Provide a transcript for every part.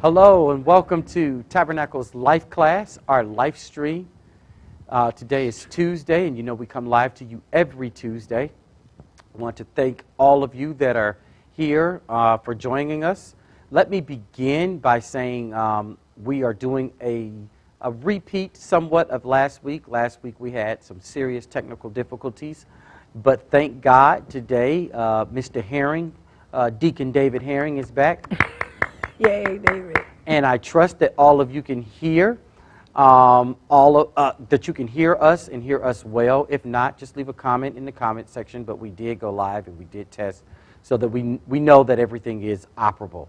Hello and welcome to Tabernacle's Life Class, our life stream. Today is Tuesday, and you know we come live to you every Tuesday. I want to thank all of you that are here for joining us. Let me begin by saying we are doing a repeat somewhat of last week. Last week we had some serious technical difficulties, but thank God today Mr. Herring, Deacon David Herring is back. Yay, David. And I trust that all of you can hear, that you can hear us and hear us well. If not, just leave a comment in the comment section. But we did go live and we did test so that we know that everything is operable.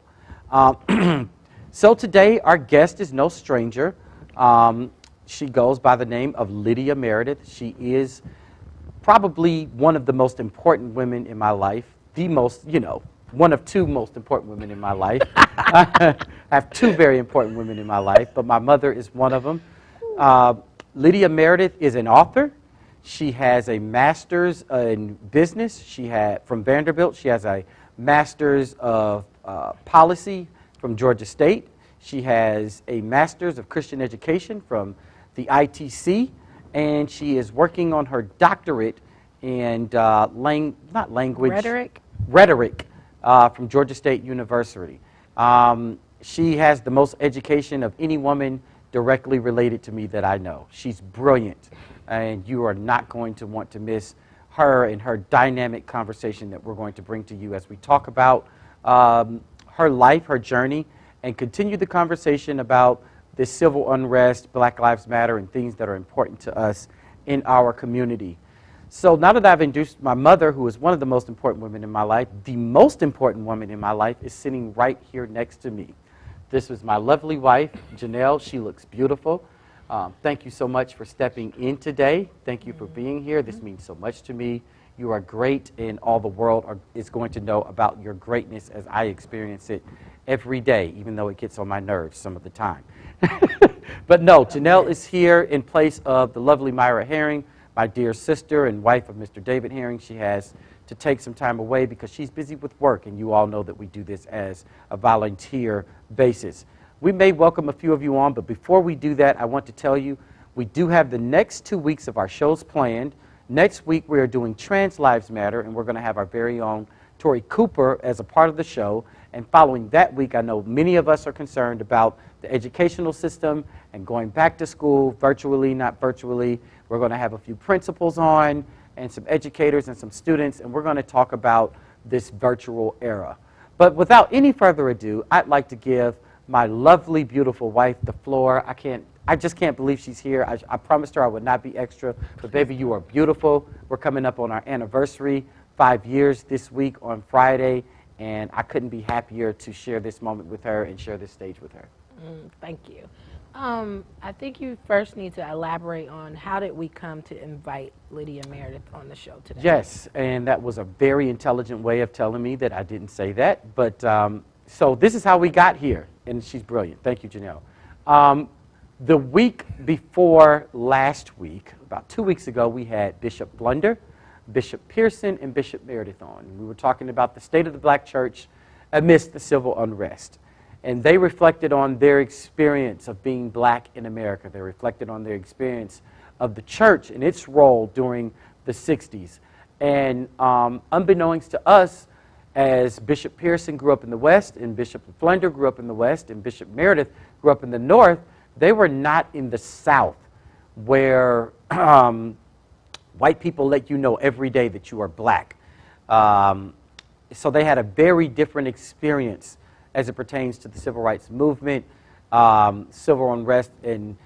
So today our guest is no stranger. She goes by the name of Lydia Meredith. She is probably one of the most important women in my life, the most, one of two most important women in my life. I have two very important women in my life, but my mother is one of them. Lydia Meredith is an author. She has a master's in business. She had from Vanderbilt. She has a master's of policy from Georgia State. She has a master's of Christian education from the ITC, and she is working on her doctorate in rhetoric. From Georgia State University. She has the most education of any woman directly related to me that I know. She's brilliant, and you are not going to want to miss her and her dynamic conversation that we're going to bring to you as we talk about her life, her journey, and continue the conversation about this civil unrest, Black Lives Matter, and things that are important to us in our community. So now that I've introduced my mother, who is one of the most important women in my life, the most important woman in my life is sitting right here next to me. This is my lovely wife, Janelle. She looks beautiful. Thank you so much for stepping in today. Thank you for being here. This means so much to me. You are great, and all the world is going to know about your greatness as I experience it every day, even though it gets on my nerves some of the time. But no, Janelle is here in place of the lovely Myra Herring, my dear sister and wife of Mr. David Herring. She has to take some time away because she's busy with work, and you all know that we do this as a volunteer basis. We may welcome a few of you on, but before we do that, I want to tell you we do have the next 2 weeks of our shows planned. Next week we are doing Trans Lives Matter, and we're going to have our very own Tori Cooper as a part of the show. And following that week, I know many of us are concerned about the educational system and going back to school, virtually, not virtually. We're going to have a few principals on and some educators and some students, and we're going to talk about this virtual era. But without any further ado, I'd like to give my lovely, beautiful wife the floor. I just can't believe she's here. I promised her I would not be extra, but baby, you are beautiful. We're coming up on our anniversary, 5 years this week on Friday, and I couldn't be happier to share this moment with her and share this stage with her. Thank you. I think you first need to elaborate on how did we come to invite Lydia Meredith on the show today? Yes, and that was a very intelligent way of telling me that I didn't say that. But so this is how we got here, and she's brilliant. Thank you, Janelle. The week before last week, about 2 weeks ago, we had Bishop Blunder, Bishop Pearson, and Bishop Meredith on. We were talking about the state of the black church amidst the civil unrest. And they reflected on their experience of being black in America. They reflected on their experience of the church and its role during the 60s. And unbeknownst to us, as Bishop Pearson grew up in the West, and Bishop Blunder grew up in the West, and Bishop Meredith grew up in the North, they were not in the South, where white people let you know every day that you are black. So they had a very different experience as it pertains to the civil rights movement, civil unrest and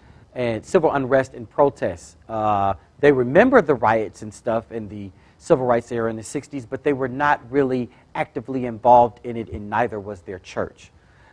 protests. They remember the riots and stuff in the civil rights era in the 60s, but they were not really actively involved in it, and neither was their church.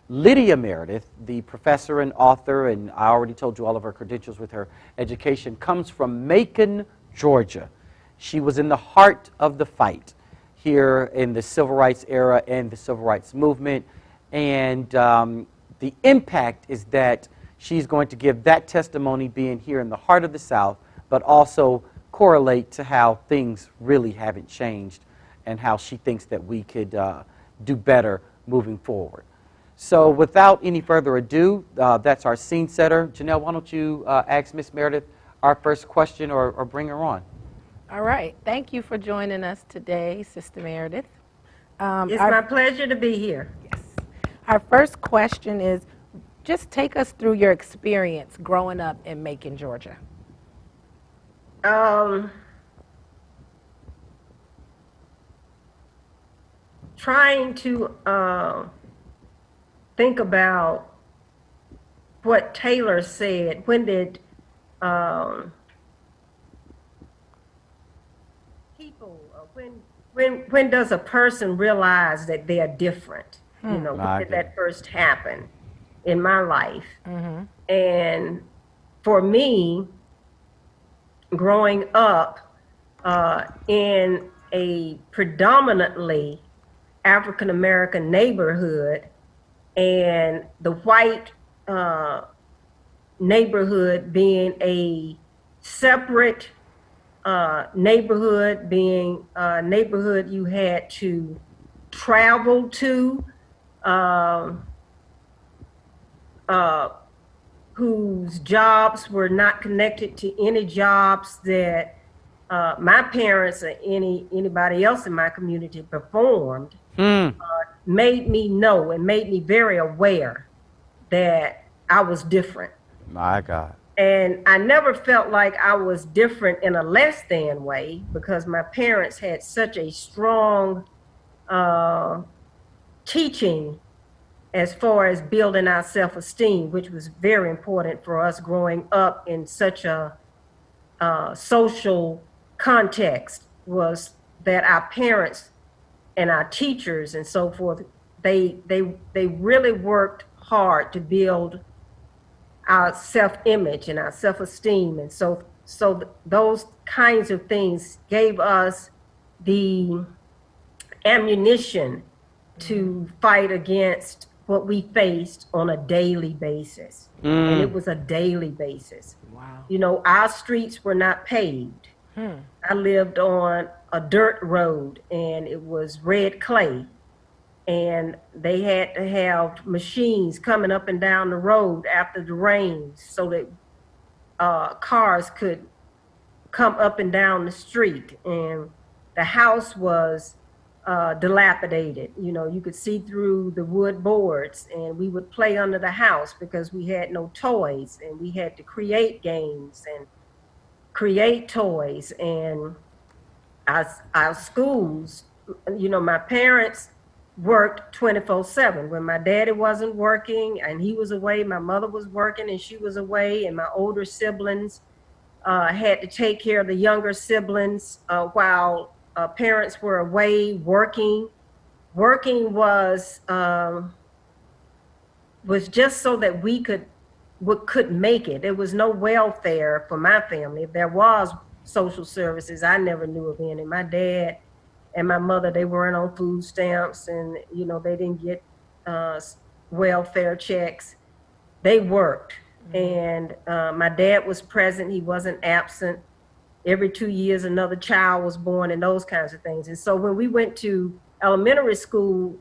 Lydia Meredith, the professor and author, and I already told you all of her credentials with her education, comes from Macon, Georgia. She was in the heart of the fight here in the civil rights era and the civil rights movement. And the impact is that she's going to give that testimony being here in the heart of the South, but also correlate to how things really haven't changed and how she thinks that we could do better moving forward. So without any further ado, that's our scene setter. Janelle, why don't you ask Miss Meredith our first question or bring her on? All right. Thank you for joining us today, Sister Meredith. It's my pleasure to be here. Yes. Our first question is, just take us through your experience growing up in Macon, Georgia. Trying to think about what Taylor said. When did people? When does a person realize that they are different? You know, when did that first happen in my life? And for me, growing up in a predominantly African American neighborhood, and the white neighborhood being a separate neighborhood, being a neighborhood you had to travel to, whose jobs were not connected to any jobs that my parents or anybody else in my community performed, made me know and made me very aware that I was different. My God. And I never felt like I was different in a less than way, because my parents had such a strong teaching as far as building our self-esteem, which was very important for us growing up in such a social context, was that our parents and our teachers and so forth, they really worked hard to build our self-image and our self-esteem. And so those kinds of things gave us the ammunition to fight against what we faced on a daily basis. And it was a daily basis. Wow. You know, our streets were not paved. I lived on a dirt road, and it was red clay. And they had to have machines coming up and down the road after the rains so that cars could come up and down the street. And the house was dilapidated. You know, you could see through the wood boards, and we would play under the house because we had no toys, and we had to create games and create toys. And our schools, you know, my parents worked 24/7. When my daddy wasn't working and he was away, my mother was working and she was away, and my older siblings had to take care of the younger siblings while parents were away working. Working was just so that we could make it. There was no welfare for my family. If there was social services, I never knew of any. My dad and my mother, they weren't on food stamps, and you know, they didn't get welfare checks. They worked. And my dad was present. He wasn't absent. Every 2 years, another child was born, and those kinds of things. And so when we went to elementary school,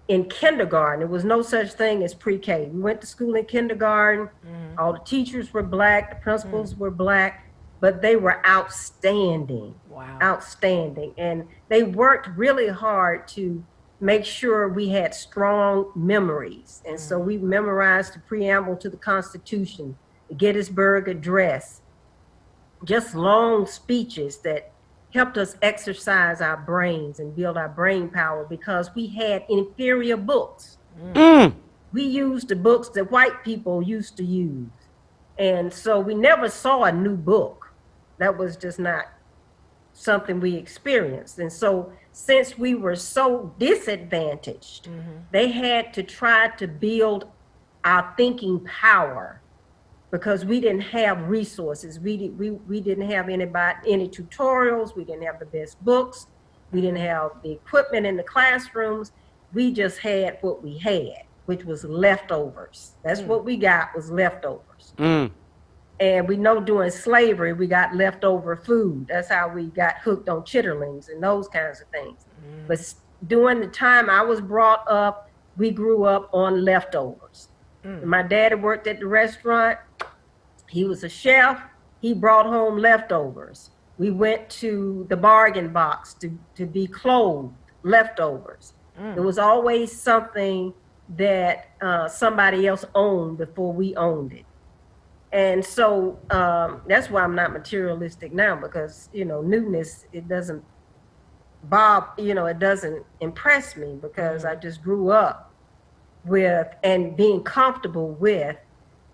in kindergarten, there was no such thing as pre-K. We went to school in kindergarten. All the teachers were black, the principals were black, but they were outstanding. Wow. Outstanding. And they worked really hard to make sure we had strong memories. And so we memorized the preamble to the Constitution, the Gettysburg Address, just long speeches that helped us exercise our brains and build our brain power, because we had inferior books. We used the books that white people used to use. And so we never saw a new book. That was just not something we experienced. And so since we were so disadvantaged, they had to try to build our thinking power, because we didn't have resources. We didn't have any tutorials. We didn't have the best books. We didn't have the equipment in the classrooms. We just had what we had, which was leftovers. That's what we got, was leftovers. And we know during slavery, we got leftover food. That's how we got hooked on chitterlings and those kinds of things. But during the time I was brought up, we grew up on leftovers. My daddy worked at the restaurant. He was a chef. He brought home leftovers. We went to the bargain box to be clothed, leftovers. There was always something that somebody else owned before we owned it. And so that's why I'm not materialistic now, because, you know, newness, it doesn't it doesn't impress me, because I just grew up with and being comfortable with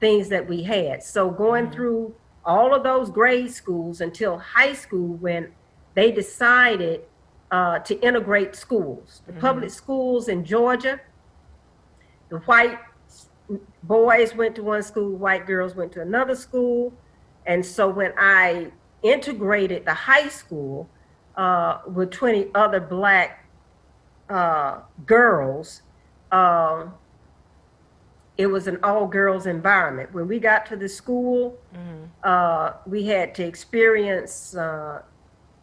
things that we had. So going through all of those grade schools until high school, when they decided to integrate schools, the public schools in Georgia, the white boys went to one school, white girls went to another school. And so when I integrated the high school with 20 other black girls, it was an all-girls environment. When we got to the school, we had to experience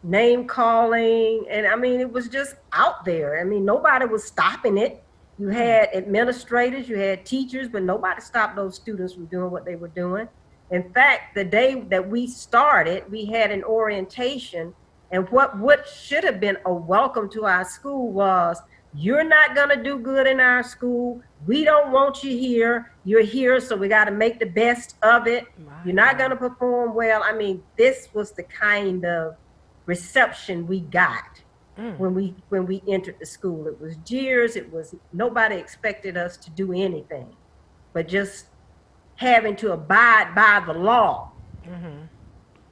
name calling. And I mean, it was just out there. I mean, nobody was stopping it. You had administrators, you had teachers, but nobody stopped those students from doing what they were doing. In fact, the day that we started, we had an orientation, and what should have been a welcome to our school was, you're not gonna do good in our school. We don't want you here. You're here, so we gotta make the best of it. You're not gonna perform well. I mean, this was the kind of reception we got. When we entered the school. It was jeers. It was, nobody expected us to do anything, but just having to abide by the law.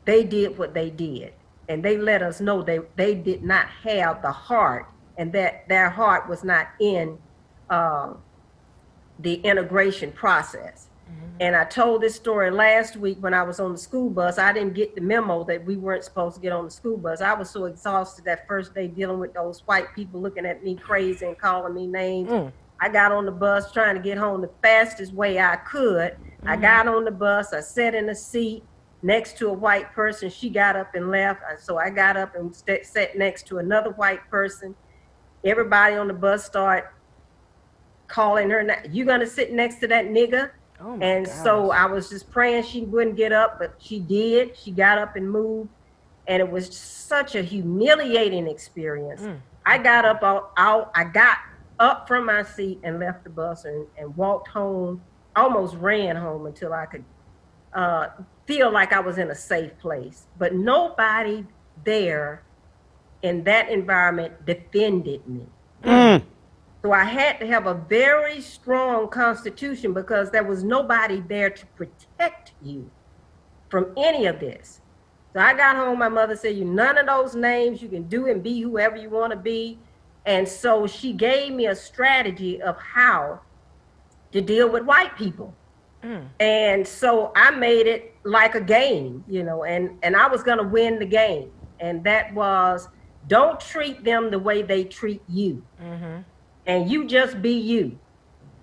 They did what they did, and they let us know they did not have the heart, and that their heart was not in the integration process. And I told this story last week when I was on the school bus. I didn't get the memo that we weren't supposed to get on the school bus. I was so exhausted that first day dealing with those white people looking at me crazy and calling me names. I got on the bus trying to get home the fastest way I could. I got on the bus. I sat in a seat next to a white person. She got up and left. So I got up and sat next to another white person. Everybody on the bus started calling her, "You gonna sit next to that nigger?" And so I was just praying she wouldn't get up, but she did. She got up and moved, and it was such a humiliating experience. I got I got up from my seat and left the bus and walked home, almost ran home until I could feel like I was in a safe place. But nobody there in that environment defended me. So I had to have a very strong constitution, because there was nobody there to protect you from any of this. So I got home, my mother said, "You none of those names, you can do and be whoever you want to be." And so she gave me a strategy of how to deal with white people. And so I made it like a game, you know, and I was going to win the game. And that was, don't treat them the way they treat you. And you just be you.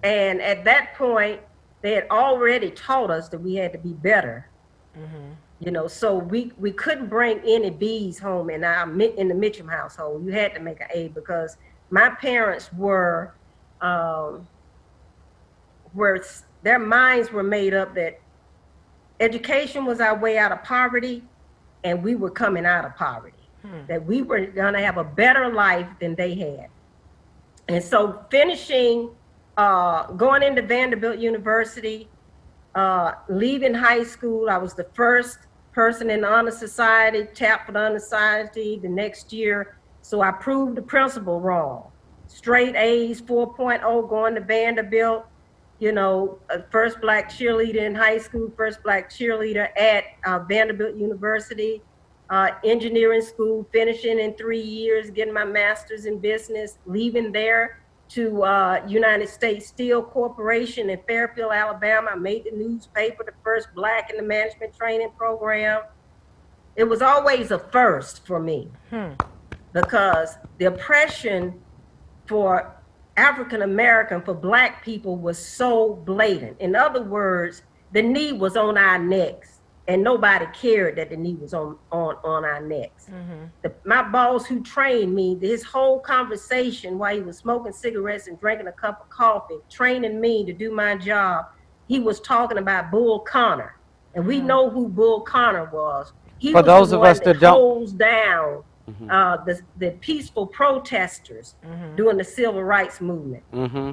And at that point, they had already taught us that we had to be better. You know, so we couldn't bring any B's home in the Mitchum household. You had to make an A, because my parents were their minds were made up that education was our way out of poverty, and we were coming out of poverty. That we were gonna have a better life than they had. And so finishing, going into Vanderbilt University, leaving high school, I was the first person in the Honor Society, tapped for the Honor Society the next year. So I proved the principal wrong. Straight A's, 4.0, going to Vanderbilt, you know, first black cheerleader in high school, first black cheerleader at Vanderbilt University. Engineering school, finishing in 3 years, getting my master's in business, leaving there to United States Steel Corporation in Fairfield, Alabama. I made the newspaper, the first black in the management training program. It was always a first for me, because the oppression for African American, for black people, was so blatant. In other words, the knee was on our necks. and nobody cared that the knee was on our necks. My boss who trained me, his whole conversation while he was smoking cigarettes and drinking a cup of coffee, training me to do my job, he was talking about Bull Connor. And we know who Bull Connor was. He For was those the of one us that that don't, holds down the peaceful protesters during the civil rights movement,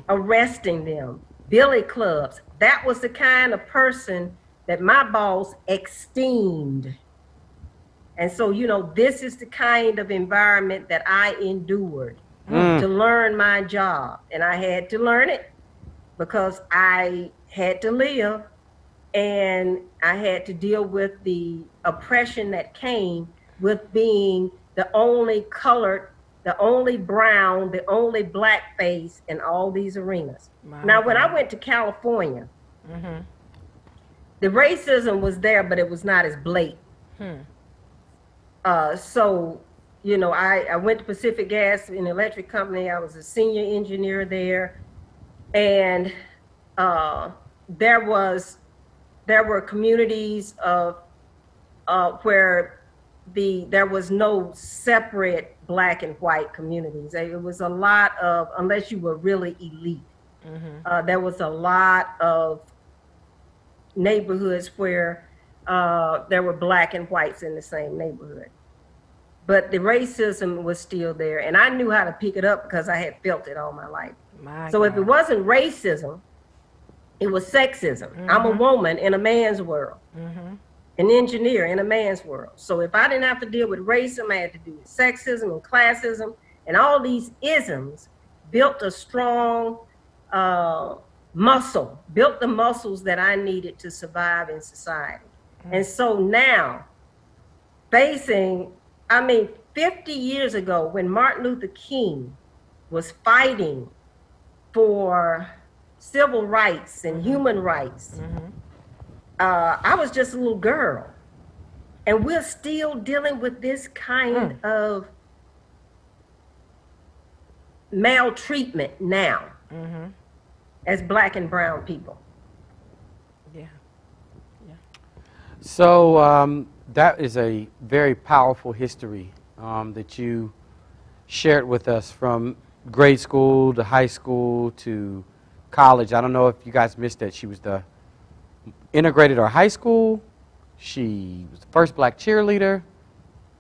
arresting them, billy clubs. That was the kind of person that my boss esteemed. And so, you know, this is the kind of environment that I endured to learn my job. And I had to learn it because I had to live, and I had to deal with the oppression that came with being the only colored, the only brown, the only black face in all these arenas. Now, when I went to California, the racism was there, but it was not as blatant. So, you know, I went to Pacific Gas, an electric company. I was a senior engineer there. And there were communities of where there was no separate black and white communities. It was a lot of, unless you were really elite, there was a lot of neighborhoods where there were black and whites in the same neighborhood. But the racism was still there, and I knew how to pick it up because I had felt it all my life. So if it wasn't racism, it was sexism. I'm a woman in a man's world, an engineer in a man's world. So if I didn't have to deal with racism, I had to do with sexism and classism, and all these isms built a strong muscle, built the muscles that I needed to survive in society. And so now, 50 years ago, when Martin Luther King was fighting for civil rights and human rights, I was just a little girl. And we're still dealing with this kind of maltreatment now as black and brown people. So that is a very powerful history that you shared with us, from grade school to high school to college. I don't know if you guys missed that. She was integrated our high school. She was the first black cheerleader.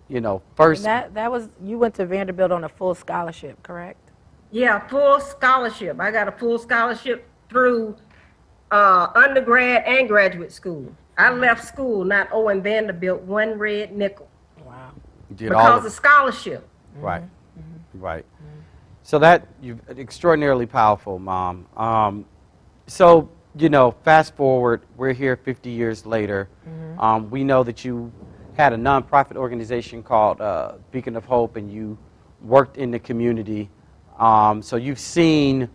You know, first. And that was, you went to Vanderbilt on a full scholarship, correct? Yeah, full scholarship. I got a full scholarship through undergrad and graduate school. I left school not owing Vanderbilt one red nickel. Wow. Because of scholarship. Right. Right. So that, extraordinarily powerful, Mom. So, you know, fast forward, we're here 50 years later. We know that you had a nonprofit organization called Beacon of Hope, and you worked in the community. So you've seen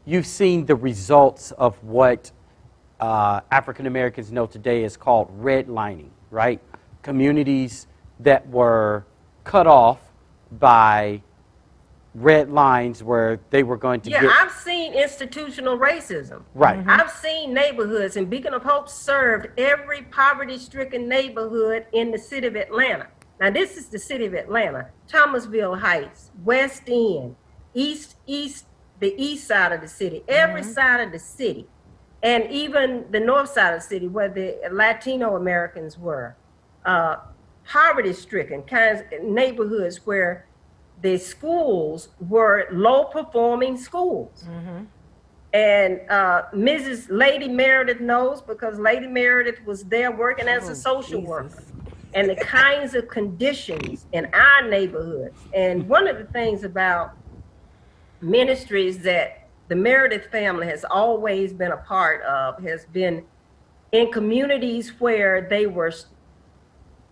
the results of what African Americans know today is called redlining, right? Communities that were cut off by red lines where they were going to get... Yeah, I've seen institutional racism. Right. I've seen neighborhoods, and Beacon of Hope served every poverty-stricken neighborhood in the city of Atlanta. Now, this is the city of Atlanta: Thomasville Heights, West End, the east side of the city, every side of the city, and even the north side of the city where the Latino Americans were. Poverty-stricken kinds of neighborhoods where the schools were low-performing schools. And Lady Meredith knows, because Lady Meredith was there working as a social worker, and the kinds of conditions in our neighborhoods. And one of the things about ministries that the Meredith family has always been a part of has been in communities where they were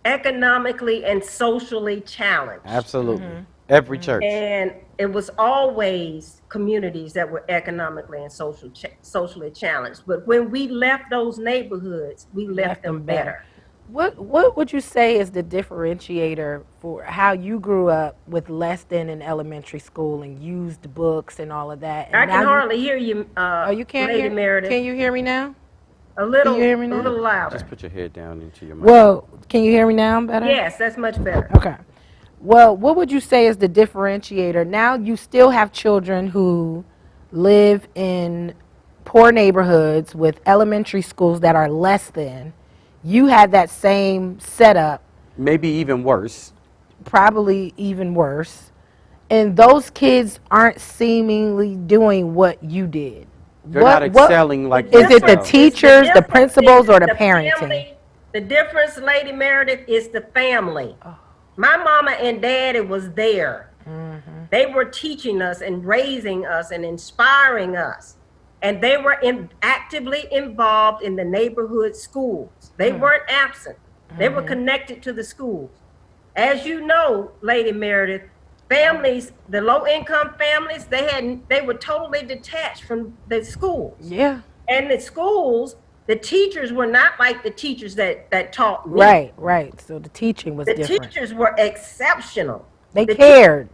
economically and socially challenged. Absolutely. Every church. And it was always communities that were economically and socially challenged. But when we left those neighborhoods, we left them better. What would you say is the differentiator for how you grew up with less than in elementary school and used books and all of that? And I can hardly hear you, you can't Lady hear, Meredith. Can you hear me now? A little, Can you hear me a now? little louder. Just put your head down into your mic. Well, can you hear me now better? Yes, that's much better. Okay. Well, what would you say is the differentiator? Now you still have children who live in poor neighborhoods with elementary schools that are less than. You had that same setup, Maybe even worse. probably even worse. And those kids aren't seemingly doing what you did. They're not excelling like is it the yourself. teachers, the difference principals, is or the parenting? family. The difference, Lady Meredith, is the family. My mama and daddy was there. They were teaching us and raising us and inspiring us. And they were actively involved in the neighborhood schools. They weren't absent. They were connected to the schools. As you know, Lady Meredith, families, the low-income families, they were totally detached from the schools. Yeah. And the schools, the teachers were not like the teachers that taught me. Right. So the teaching was The different. teachers were exceptional. They The cared.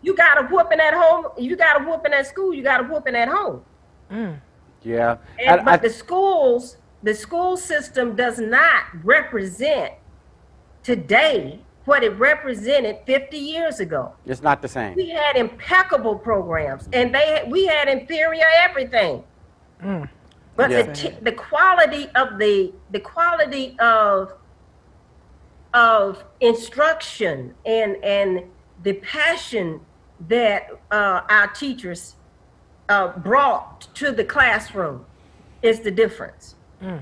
You got a whooping at home. You got a whooping at school. You got a whooping at home. Yeah. But the school system does not represent today what it represented 50 years ago. It's not the same. We had impeccable programs, and we had inferior everything. But Yeah. the quality of instruction and the passion that our teachers brought to the classroom is the difference.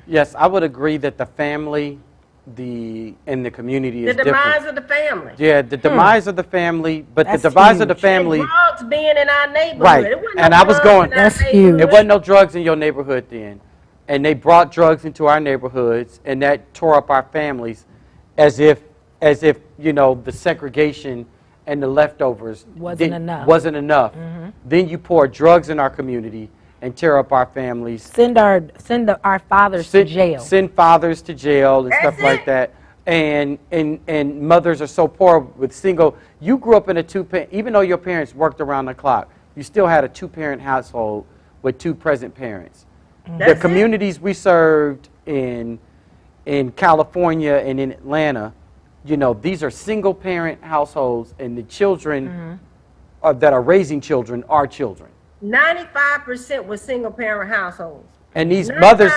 Yes, I would agree that the family, and the community is The different. demise of the family. Yeah, the demise of the family, but That's the demise of the huge. family. And drugs being in our neighborhood. Right. It wasn't And no I was drugs going- in our That's neighborhood. huge. There wasn't no drugs in your neighborhood then. And they brought drugs into our neighborhoods, and that tore up our families as if the segregation and the leftovers Wasn't enough. Wasn't enough. Then you pour drugs in our community and tear up our families. Send our fathers to jail. Send fathers to jail and That's stuff like it. that. And mothers are so poor with single. You grew up in a two-parent, even though your parents worked around the clock, you still had a two-parent household with two present parents. That's The communities we served in California and in Atlanta, these are single-parent households, and the children that are raising children are children. 95% were single parent households. And these 95%. mothers,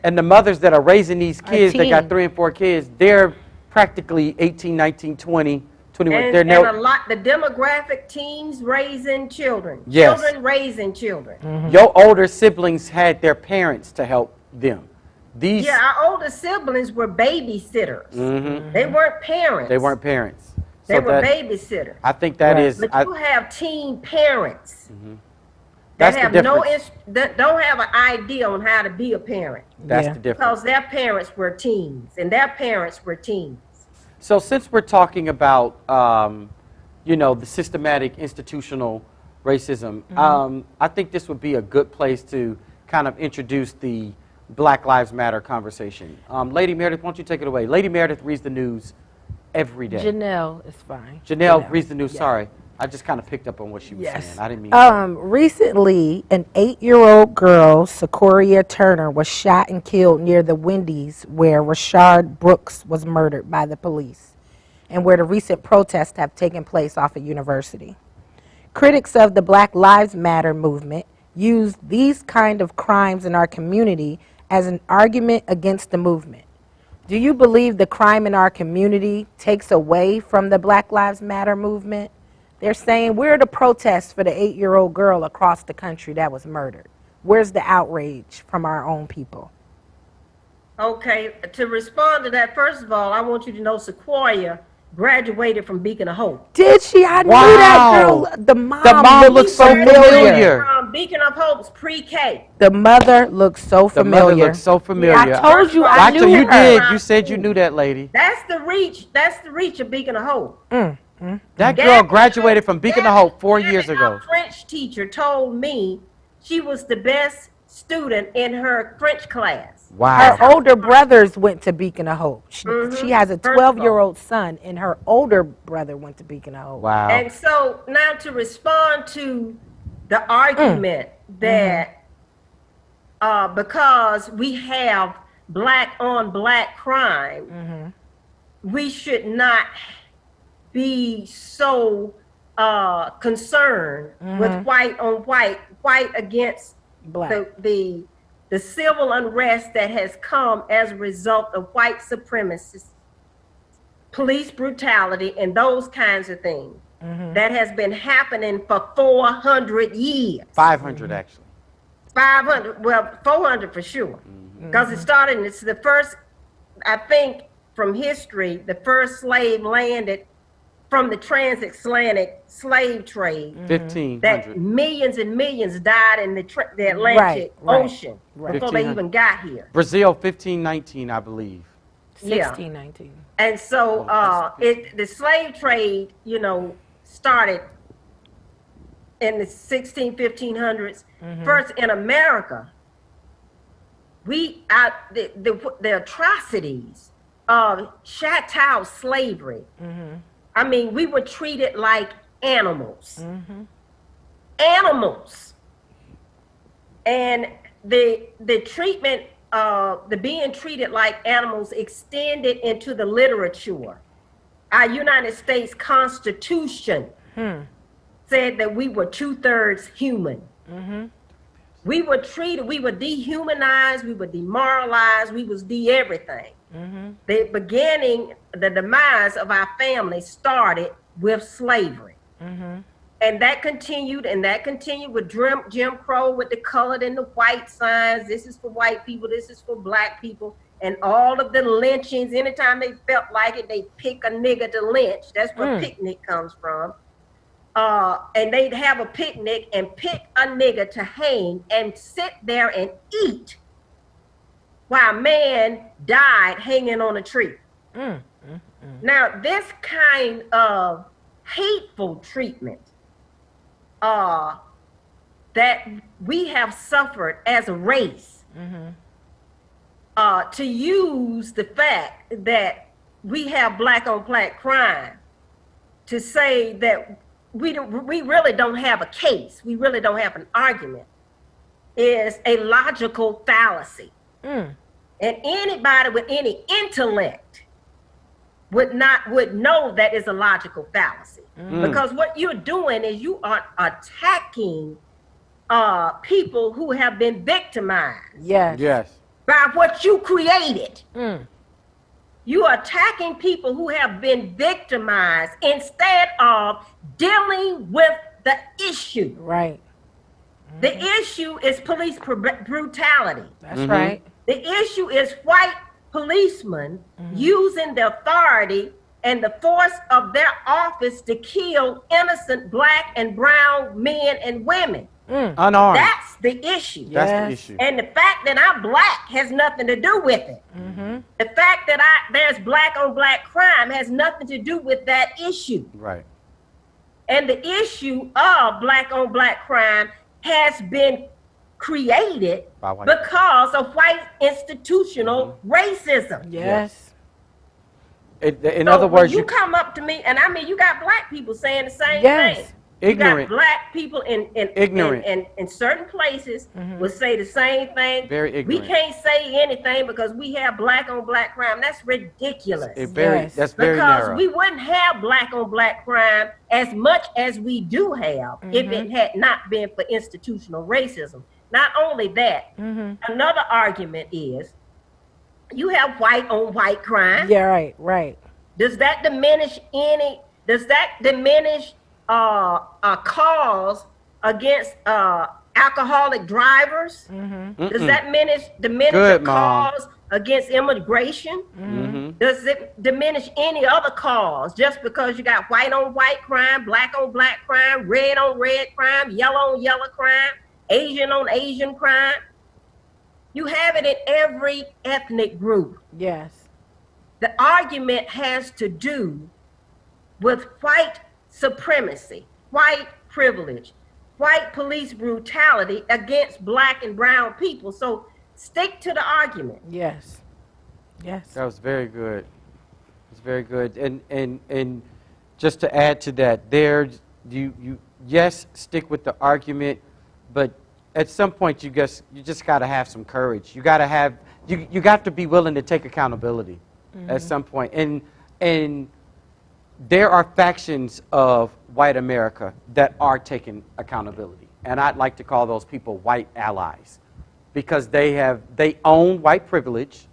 and the mothers that are raising these kids that got teen. 3 and 4 kids, they're practically 18, 19, 20, 21. And, They're and now, a lot, the demographic teens raising children. Yes. Children raising children. your older siblings had their parents to help them. These, Yeah, our older siblings were babysitters. They weren't parents. they weren't parents. They So were that, babysitters. I think that Right. is, But you have teen parents that's that the have difference. that don't have an idea on how to be a parent That's Yeah. the difference. because their parents were teens and their parents were teens. So since we're talking about, the systematic institutional racism, I think this would be a good place to kind of introduce the Black Lives Matter conversation. Lady Meredith, why don't you take it away? Lady Meredith reads the news every day. Janelle is fine. Janelle reads the news. Yeah. Sorry, I just kind of picked up on what she was Yes. saying. I didn't mean. Recently, an 8-year-old girl, Sequoia Turner, was shot and killed near the Wendy's where Rashard Brooks was murdered by the police and where the recent protests have taken place off a university. Critics of the Black Lives Matter movement use these kind of crimes in our community as an argument against the movement. Do you believe the crime in our community takes away from the Black Lives Matter movement? They're saying we're the protest for the 8-year-old girl across the country that was murdered. Where's the outrage from our own people? Okay, to respond to that, first of all, I want you to know Sequoia graduated from Beacon of Hope. Did she? I knew that girl. The mom looks so familiar. familiar. From Beacon of Hope's pre-K. The mother looks so The familiar. mother looks so familiar. I told you I Actually, knew you her. did. You said you knew that lady. That's the reach. That's the reach of Beacon of Hope. That girl graduated from Beacon of Hope 4 years ago. Our French teacher told me she was the best student in her French class. Wow. Her older brothers went to Beacon of Hope. She has a First of all. 12-year-old son, and her older brother went to Beacon of Hope. Wow. And so now to respond to the argument that because we have black on black crime, we should not be so concerned with white on white against Black. the civil unrest that has come as a result of white supremacists, police brutality, and those kinds of things that has been happening for 400 years. 500 actually. 500, well, 400 for sure. Because it started, and it's the first, I think, from history, the first slave landed from the transatlantic slave trade. 1500. That millions and millions died in the Atlantic Ocean before they even got here. Brazil, 1519, I believe. 1619. And so the slave trade, you know, started in the 1500s. First in America, the atrocities of chattel slavery. I mean, we were treated like animals. Animals. And the treatment, the being treated like animals extended into the literature. Our United States Constitution said that we were 2/3 human. We were treated, we were dehumanized, we were demoralized, we was de-everything. The demise of our family started with slavery. And that continued with Jim Crow, with the colored and the white signs. This is for white people, this is for black people. And all of the lynchings, anytime they felt like it, they pick a nigger to lynch. That's where picnic comes from. And they'd have a picnic and pick a nigger to hang and sit there and eat while a man died hanging on a tree. Now, this kind of hateful treatment that we have suffered as a race, to use the fact that we have black on black crime to say that we really don't have a case, we really don't have an argument, is a logical fallacy. And anybody with any intellect would know that is a logical fallacy. Because what you're doing is you are attacking people who have been victimized. Yes. By what you created. You are attacking people who have been victimized instead of dealing with the issue. Right. The issue is police brutality. That's right. The issue is white policemen using the authority and the force of their office to kill innocent black and brown men and women. Unarmed. That's the issue. That's the issue. And the fact that I'm black has nothing to do with it. The fact that there's black on black crime has nothing to do with that issue. Right. And the issue of black on black crime has been created because of white institutional racism. Yes. In other words, you come up to me, and I mean, you got black people saying the same thing. Ignorant. You got black people in certain places will say the same thing. Very ignorant. We can't say anything because we have black on black crime. That's ridiculous. That's very narrow. Because we wouldn't have black on black crime as much as we do have if it had not been for institutional racism. Not only that, another argument is you have white on white crime. Yeah, right. Does that diminish calls against alcoholic drivers? Does that diminish the calls against immigration? Does it diminish any other cause just because you got white on white crime, black on black crime, red on red crime, yellow on yellow crime, Asian on Asian crime? You have it in every ethnic group. Yes. The argument has to do with white supremacy, white privilege, white police brutality against black and brown people. So stick to the argument. Yes. That was very good. It's very good. And just to add to that, yes, stick with the argument, but at some point you just got to have some courage. You got to have you got to be willing to take accountability at some point. And there are factions of white America that are taking accountability, and I'd like to call those people white allies, because they own white privilege.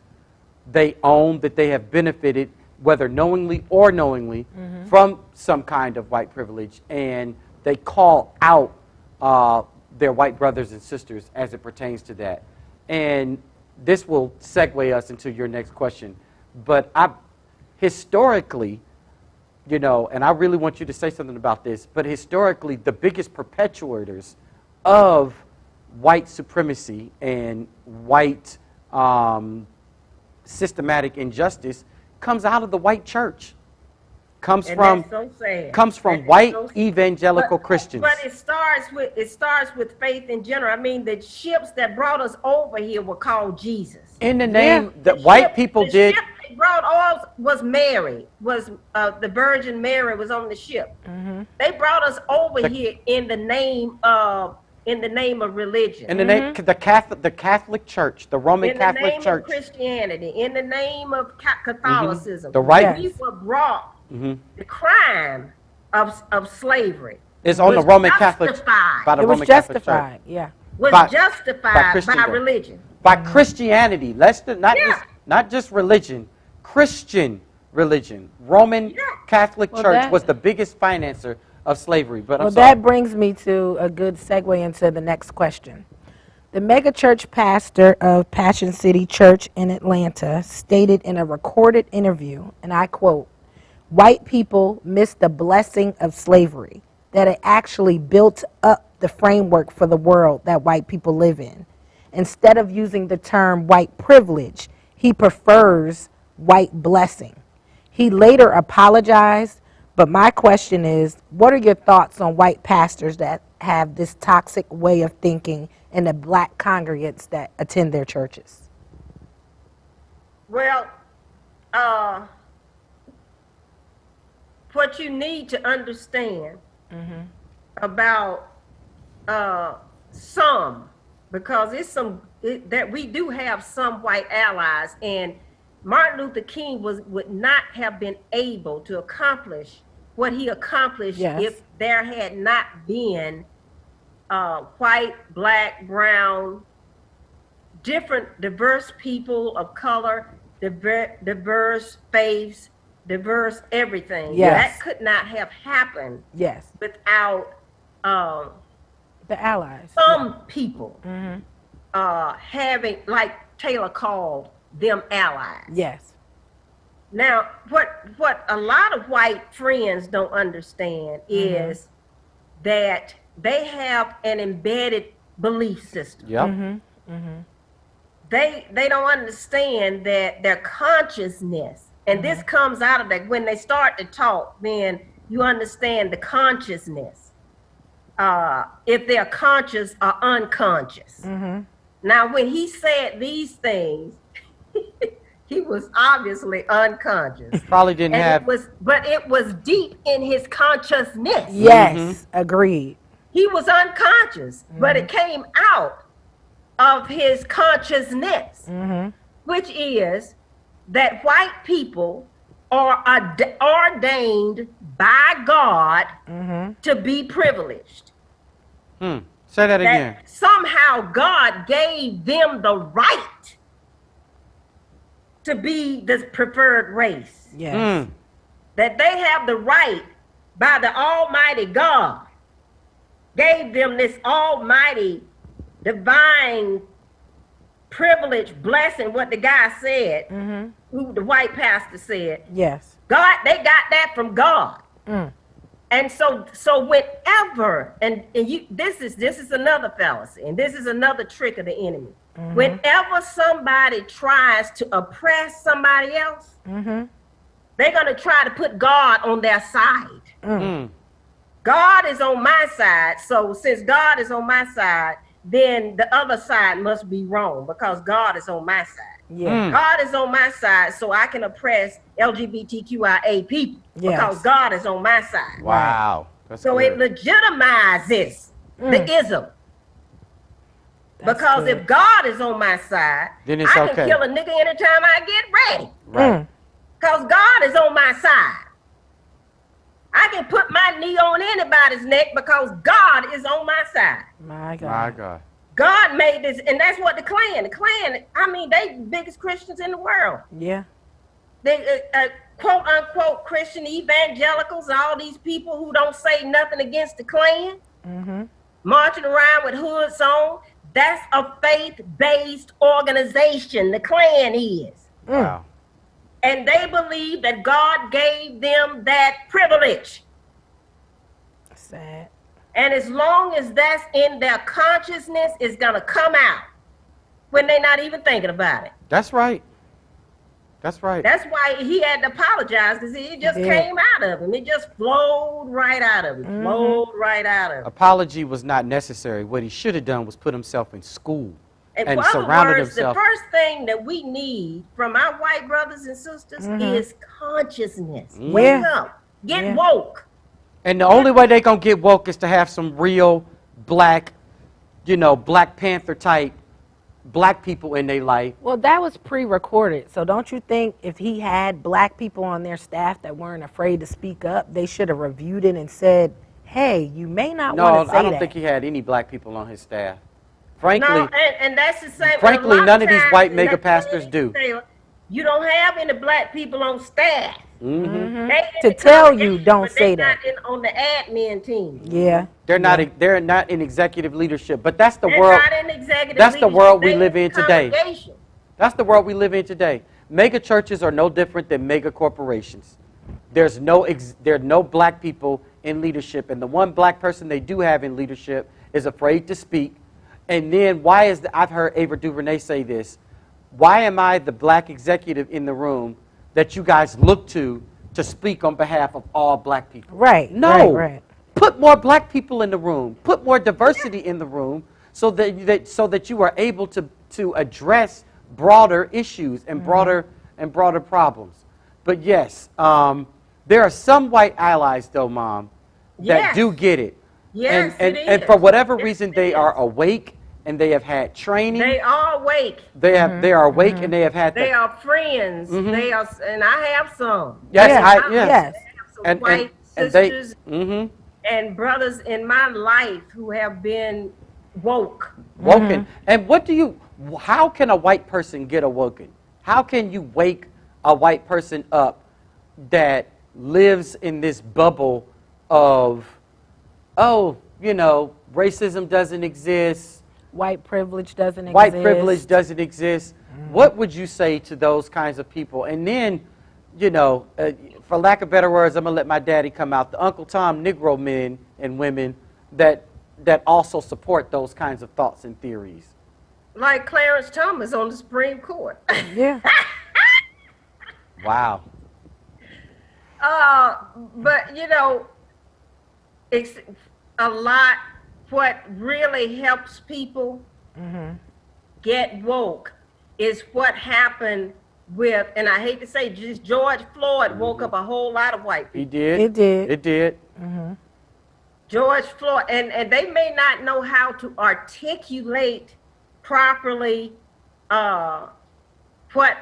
They own that they have benefited, whether knowingly or knowingly, from some kind of white privilege, and they call out their white brothers and sisters as it pertains to that. And this will segue us into your next question. But historically, you know, and I really want you to say something about this, but historically, the biggest perpetuators of white supremacy and white systematic injustice comes out of the white church. Comes from white evangelical Christians. But it starts with faith in general. I mean, the ships that brought us over here were called Jesus. In the name that white people did. The ship they brought us was Mary. The Virgin Mary was on the ship. They brought us over here in the name of religion. In the name the Catholic Church, the Roman Catholic Church. In the name of Christianity, in the name of Catholicism. The right. We were brought. The crime of slavery is on the Roman Catholic, by the Roman Catholic Church. Was justified by religion. By Christianity. Not just religion, Christian religion. Roman Catholic Church was the biggest financer of slavery. But that brings me to a good segue into the next question. The megachurch pastor of Passion City Church in Atlanta stated in a recorded interview, and I quote, "White people miss the blessing of slavery, that it actually built up the framework for the world that white people live in. Instead of using the term white privilege, he prefers white blessing." He later apologized, but my question is, what are your thoughts on white pastors that have this toxic way of thinking and the black congregants that attend their churches? Well, what you need to understand about because that we do have some white allies, and Martin Luther King would not have been able to accomplish what he accomplished if there had not been white, black, brown, diverse people of color, diverse faiths, diverse everything. That could not have happened without the allies. Some people having, like Taylor called them allies. Now, what a lot of white friends don't understand is that they have an embedded belief system. They don't understand that their consciousness, and this comes out of that when they start to talk, then you understand the consciousness. If they're conscious or unconscious. Now, when he said these things, he was obviously unconscious. Probably didn't have. But it was deep in his consciousness. Yes, agreed. He was unconscious, but it came out of his consciousness, which is that white people are ordained by God to be privileged. Say that again. Somehow God gave them the right to be the preferred race. That they have the right by the Almighty God, gave them this almighty divine privilege, blessing, what the guy said, who the white pastor said. God, they got that from God. And so whenever, and this is another fallacy, and this is another trick of the enemy. Whenever somebody tries to oppress somebody else, they're going to try to put God on their side. God is on my side, so since God is on my side, then the other side must be wrong because God is on my side. God is on my side, so I can oppress LGBTQIA people because God is on my side. Wow. So it legitimizes the ism. Because good. if God is on my side, Then it's I okay. can kill a nigga anytime I get ready. Right. Because God is on my side. I can put my knee on anybody's neck because God is on my side. My God. My God. God made this, and that's what the Klan, I mean, they biggest Christians in the world. Yeah. They quote unquote Christian evangelicals, all these people who don't say nothing against the Klan, marching around with hoods on. That's a faith-based organization. The Klan is. Wow. And they believe that God gave them that privilege. Sad. And as long as that's in their consciousness, it's going to come out when they're not even thinking about it. That's right. That's right. That's why he had to apologize, because it just came out of him. It just flowed right out of him. Flowed right out of him. Apology was not necessary. What he should have done was put himself in school and in other surrounded words, himself. the first thing that we need from our white brothers and sisters is consciousness. Wake up. Get woke. And the only way they're going to get woke is to have some real black, Black Panther type black people in their life. Well, that was pre-recorded, so don't you think if he had black people on their staff that weren't afraid to speak up, they should have reviewed it and said, hey, you may not want to say that. No, I don't think he had any black people on his staff. Frankly, No, and that's the same. Frankly, none of these white mega pastors do. You don't have any black people on staff. To tell you, don't say that. They're not on the admin team. Yeah. They're not in executive leadership, but that's the They're world. not in executive That's the leadership. world we They're live in today. congregation. That's the world we live in today. Mega churches are no different than mega corporations. There are no black people in leadership, and the one black person they do have in leadership is afraid to speak. And then I've heard Ava DuVernay say this, why am I the black executive in the room that you guys look to speak on behalf of all black people? Right. No. Right. Put more black people in the room. Put more diversity in the room so that you are able to address broader issues and broader problems. But yes, there are some white allies though, Mom, that do get it. Yes, and for whatever reason they are awake and they have had training. They are awake. They are awake and they have had. They are friends. They are, and I have some. Yes, Yes. yes. I have some white sisters and brothers in my life who have been woke. Woken. And how can a white person get awoken? How can you wake a white person up that lives in this bubble of, racism doesn't exist, White privilege doesn't exist. white privilege doesn't exist? What would you say to those kinds of people? And then, for lack of better words, I'm going to let my daddy come out, the Uncle Tom Negro men and women that also support those kinds of thoughts and theories. Like Clarence Thomas on the Supreme Court. Yeah. Wow. But it's a lot. What really helps people get woke is what happened with, and I hate to say, just George Floyd woke up a whole lot of white people. He did. It did. It did. George Floyd, and they may not know how to articulate properly what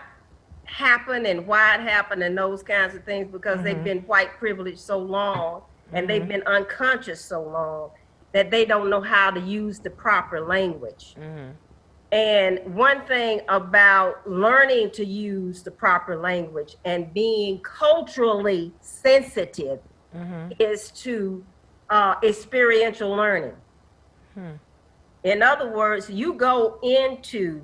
happened and why it happened and those kinds of things, because they've been white privileged so long and they've been unconscious so long that they don't know how to use the proper language. And one thing about learning to use the proper language and being culturally sensitive is to experiential learning. In other words, you go into,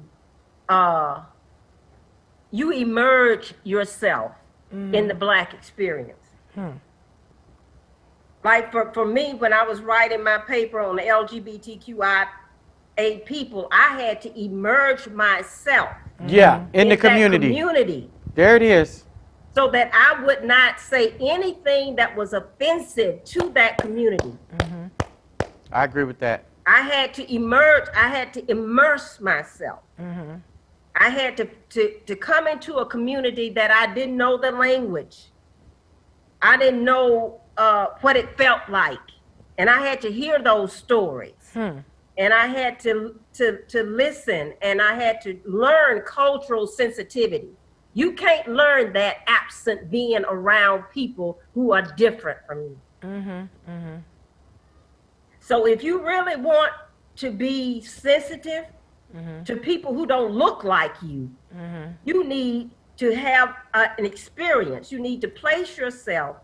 you emerge yourself in the Black experience. Like for me, when I was writing my paper on the LGBTQIA people, I had to emerge myself. Yeah, in the that community. There it is. So that I would not say anything that was offensive to that community. I agree with that. I had to emerge. I had to immerse myself. I had to come into a community that I didn't know the language. I didn't know what it felt like. And I had to hear those stories. and I had to listen, and I had to learn cultural sensitivity. You can't learn that absent being around people who are different from you. So if you really want to be sensitive to people who don't look like you, you need to have an experience. You need to place yourself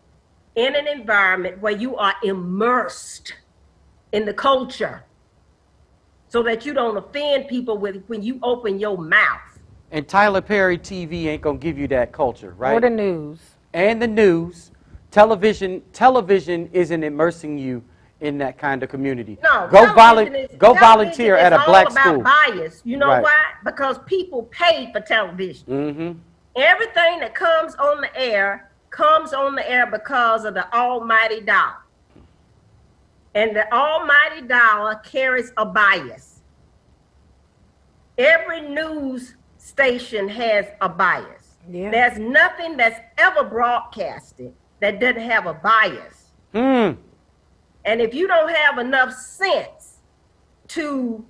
in an environment where you are immersed in the culture so that you don't offend people when you open your mouth. And Tyler Perry TV ain't going to give you that culture, right? Or the news. And the news. Television isn't immersing you in that kind of community. No, go volunteer at a black school. It's all about bias. You know Right. why? Because people pay for television. Everything that comes on the air because of the almighty dollar. And the almighty dollar carries a bias. Every news station has a bias. Yeah. There's nothing that's ever broadcasted that doesn't have a bias. And if you don't have enough sense to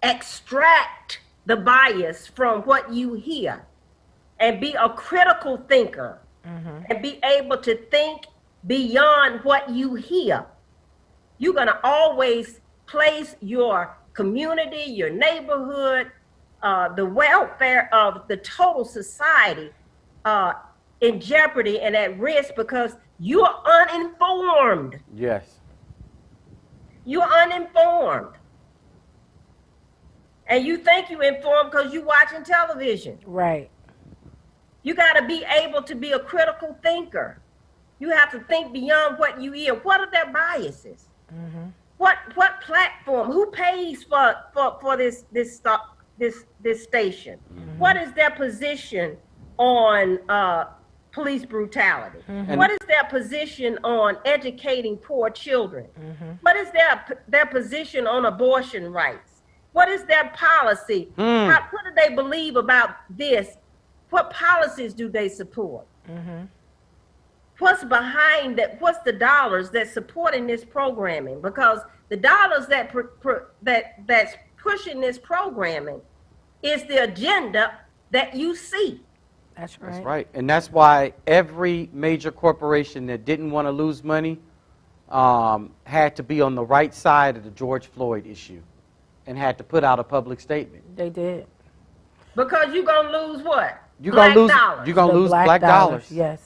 extract the bias from what you hear and be a critical thinker and be able to think beyond what you hear, you're going to always place your community, your neighborhood, the welfare of the total society in jeopardy and at risk because you're uninformed. Yes. You're uninformed. And you think you're informed because you're watching television. Right. You got to be able to be a critical thinker. You have to think beyond what you hear. What are their biases? What platform? Who pays for this station? What is their position on police brutality? What is their position on educating poor children? What is their position on abortion rights? What is their policy? What do they believe about this? What policies do they support? What's behind that? What's the dollars that's supporting this programming? Because the dollars that's pushing this programming is the agenda that you see. That's right. That's right. And that's why every major corporation that didn't want to lose money had to be on the right side of the George Floyd issue and had to put out a public statement. They did. Because you're going to lose what? You're going to lose black dollars. Yes.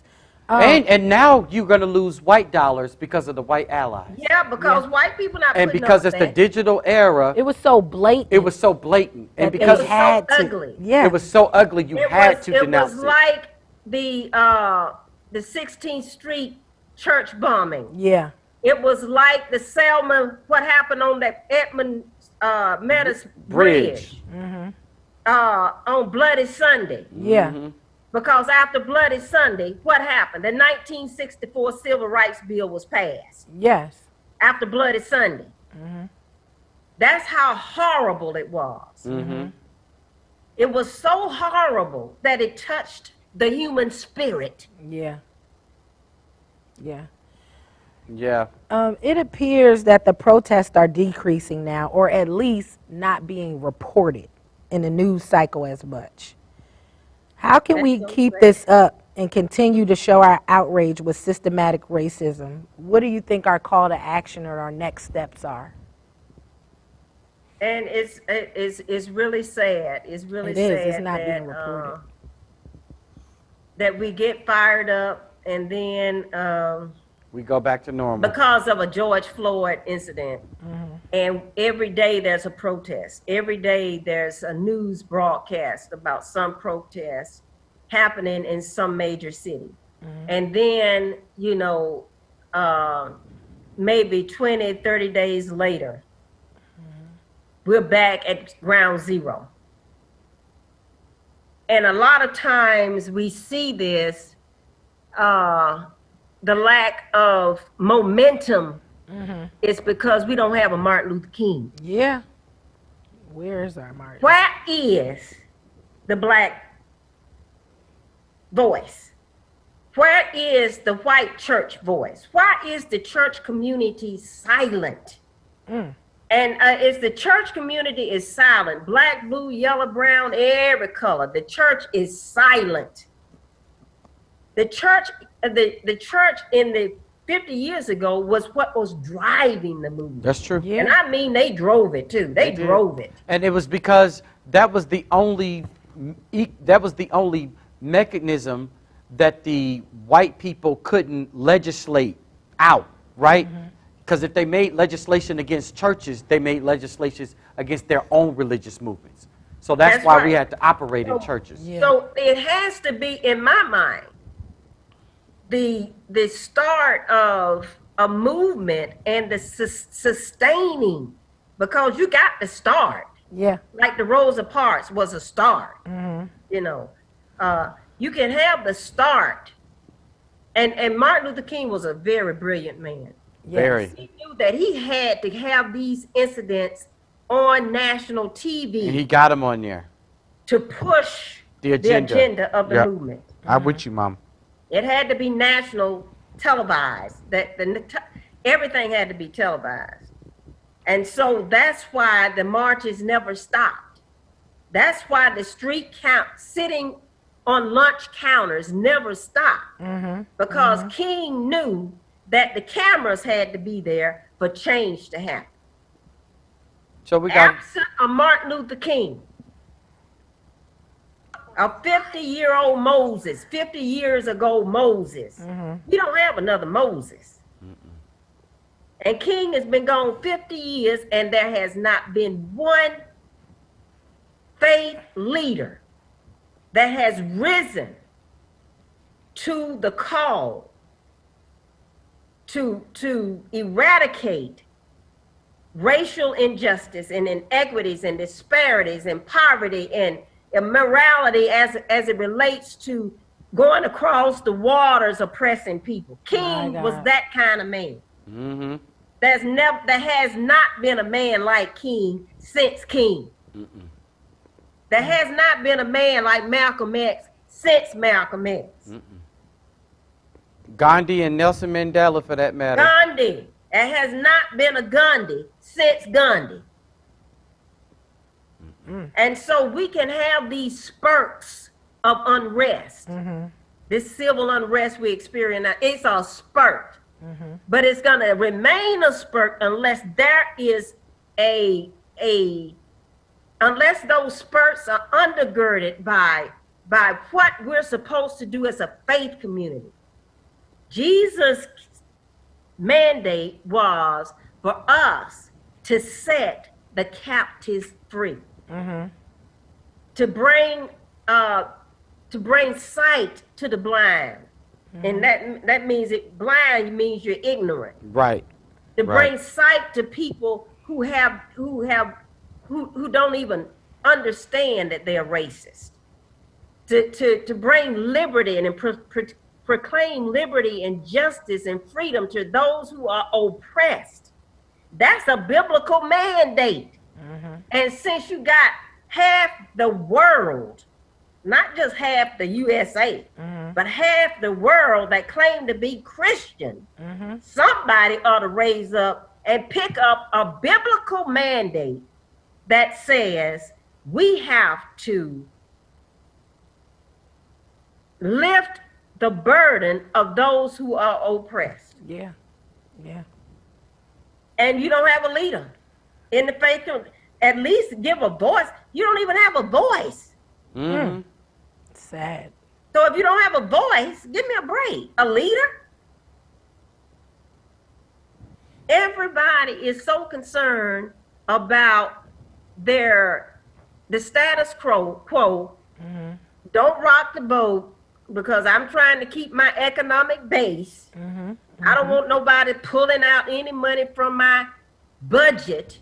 And now you're going to lose white dollars because of the white allies. Yeah, because white people not And putting because up it's the that. digital era, It was so blatant. it was so blatant. And that because they had so to. ugly. Yeah. it was so ugly, you had to denounce It was it. like the 16th Street church bombing. Yeah. It was like the Selma, what happened on that Edmund Meredith Bridge on Bloody Sunday. Yeah. Because after Bloody Sunday, what happened? The 1964 Civil Rights Bill was passed Yes. after Bloody Sunday. That's how horrible it was. It was so horrible that it touched the human spirit. Yeah. Yeah. Yeah. It appears that the protests are decreasing now, or at least not being reported in the news cycle as much. How can we keep this up and continue to show our outrage with systematic racism? What do you think our call to action or our next steps are? And it's really sad. It's really It is. sad It's not that, being reported. That we get fired up and then We go back to normal. because of a George Floyd incident. And every day there's a protest. Every day there's a news broadcast about some protest happening in some major city. And then, maybe 20, 30 days later, we're back at ground zero. And a lot of times we see this, the lack of momentum is because we don't have a Martin Luther King. Yeah. Where is our Martin? Where is the black voice? Where is the white church voice? Why is the church community silent? And And it's the church community is silent. Black, blue, yellow, brown, every color. The church is silent. The church in the 50 years ago was what was driving the movement. That's true. Yeah. And I mean, they drove it too. They drove it. And it was because that was the only mechanism that the white people couldn't legislate out, right? Because if they made legislation against churches, they made legislations against their own religious movements. So that's why right. we had to operate in churches. Yeah. So it has to be, in my mind, the start of a movement and the sustaining, because you got to start. Yeah. Like the Rosa Parks was a start. You know, you can have the start. And Martin Luther King was a very brilliant man. Yes. Very. He knew that he had to have these incidents on national TV And he got them on there. to push The agenda. of the movement. I'm with you, Mom. It had to be national televised. Everything had to be televised. And so that's why the marches never stopped. That's why the street sitting on lunch counters never stopped. Because King knew that the cameras had to be there for change to happen. So we got Absent of Martin Luther King, a 50-year-old Moses, 50 years ago Moses. We don't have another Moses. And King has been gone 50 years, and there has not been one faith leader that has risen to the call to eradicate racial injustice and inequities and disparities and poverty and immorality as it relates to going across the waters oppressing people. King was that kind of man. There has not been a man like King since King. There has not been a man like Malcolm X since Malcolm X. Gandhi and Nelson Mandela, for that matter. Gandhi. There has not been a Gandhi since Gandhi. And so we can have these spurts of unrest. This civil unrest we experience now, it's a spurt. But it's going to remain a spurt unless there is unless those spurts are undergirded by what we're supposed to do as a faith community. Jesus' mandate was for us to set the captives free, to bring sight to the blind, and that means blind means you're ignorant. Right. To bring sight to people who don't even understand that they're racist. To bring liberty and proclaim liberty and justice and freedom to those who are oppressed. That's a biblical mandate. And since you got half the world, not just half the USA, but half the world that claim to be Christian, somebody ought to raise up and pick up a biblical mandate that says we have to lift the burden of those who are oppressed. Yeah. And you don't have a leader in the faith. At least give a voice. You don't even have a voice. Sad. So if you don't have a voice, give me a break. A leader? Everybody is so concerned about the status quo. Don't rock the boat, because I'm trying to keep my economic base. I don't want nobody pulling out any money from my budget.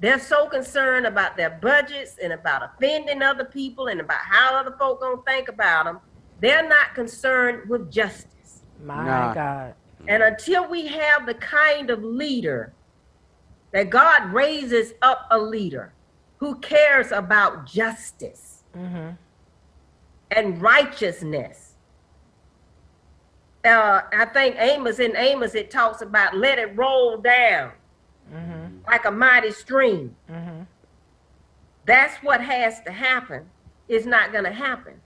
They're so concerned about their budgets and about offending other people and about how other folk gonna think about them. They're not concerned with justice. My God. And until we have the kind of leader that God raises up, a leader who cares about justice and righteousness. I think in Amos, it talks about let it roll down. like a mighty stream. That's what has to happen. It's not going to happen.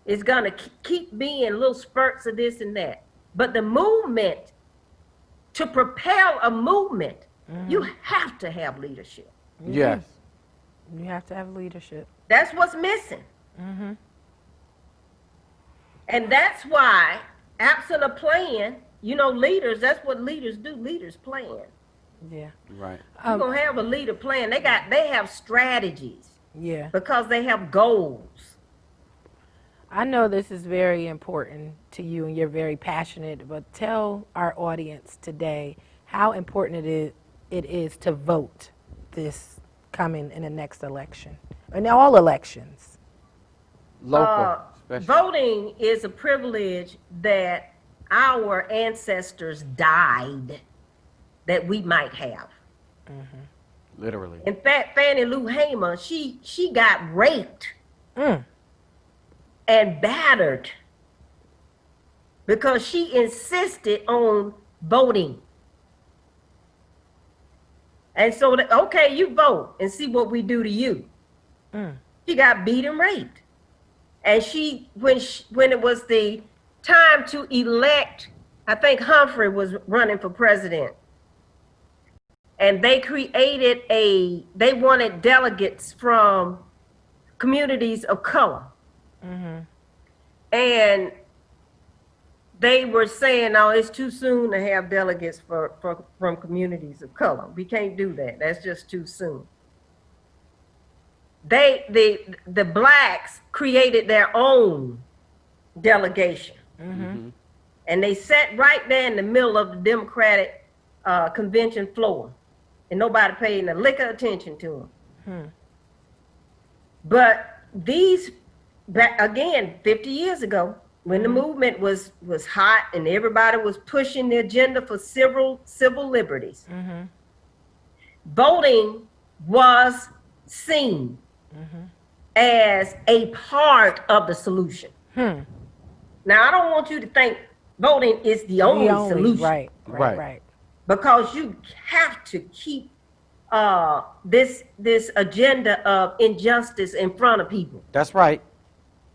It's going to keep being little spurts of this and that. But the movement, to propel a movement, you have to have leadership. Yes. You have to have leadership. That's what's missing. And that's why, absent a plan, leaders, that's what leaders do. Leaders plan. Yeah. Right. You're going to have a leader plan. They have strategies. Yeah. Because they have goals. I know this is very important to you and you're very passionate, but tell our audience today how important it is to vote this coming in the next election, in all elections. Local, especially. Voting is a privilege that our ancestors died that we might have. Literally. In fact, Fannie Lou Hamer, she got raped and battered because she insisted on voting. And so, okay, you vote and see what we do to you. She got beat and raped. And when it was the time to elect, I think Humphrey was running for president. And they they wanted delegates from communities of color. And they were saying, no, it's too soon to have delegates from communities of color. We can't do that. That's just too soon. The blacks created their own delegation. And they sat right there in the middle of the Democratic convention floor. And nobody paid a lick of attention to them. But again, 50 years ago, when the movement was hot and everybody was pushing the agenda for civil liberties, voting was seen as a part of the solution. Now, I don't want you to think voting is the only solution. Right. Because you have to keep this agenda of injustice in front of people. That's right.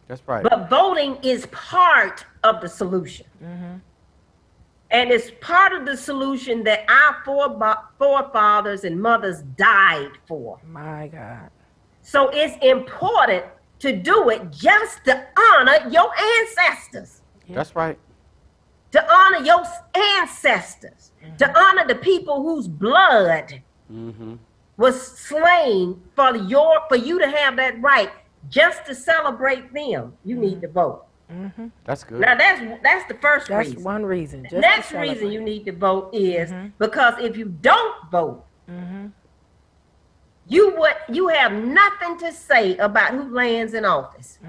That's right. But voting is part of the solution. And it's part of the solution that our forefathers and mothers died for. My God. So it's important to do it just to honor your ancestors. That's right. To honor your ancestors. To honor the people whose blood was slain for you to have that right. Just to celebrate them, you need to vote. That's good. Now that's the first reason. That's one reason. The next reason you need to vote is because if you don't vote, you have nothing to say about who lands in office.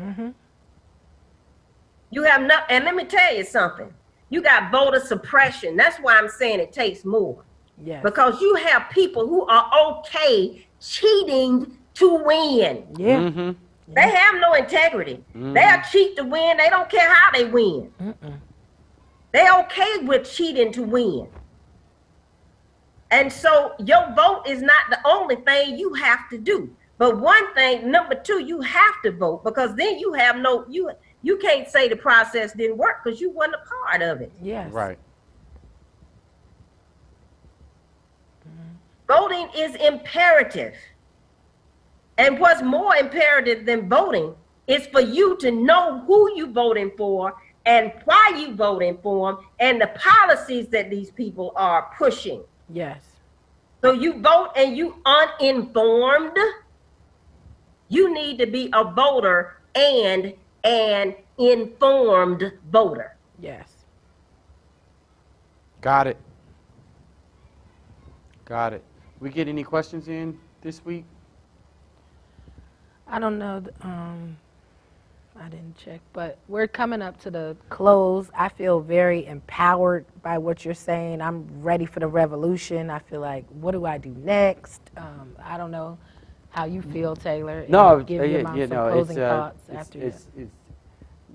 You have not, and let me tell you something. You got voter suppression. That's why I'm saying it takes more. Yes. Because you have people who are okay cheating to win. Yeah. They have no integrity. They'll cheat to win. They don't care how they win. They're okay with cheating to win. And so your vote is not the only thing you have to do. But one thing, number two, you have to vote because then you have you can't say the process didn't work because you weren't a part of it. Yes. Right. Voting is imperative. And what's more imperative than voting is for you to know who you're voting for and why you're voting for them and the policies that these people are pushing. Yes. So you vote and you uninformed, you need to be a voter and an informed voter. Yes. Got it. Got it. We get any questions in this week? I don't know. I didn't check, but we're coming up to the close. I feel very empowered by what you're saying. I'm ready for the revolution. I feel like, what do I do next? I don't know how you feel, Taylor. No, give your mom some closing thoughts after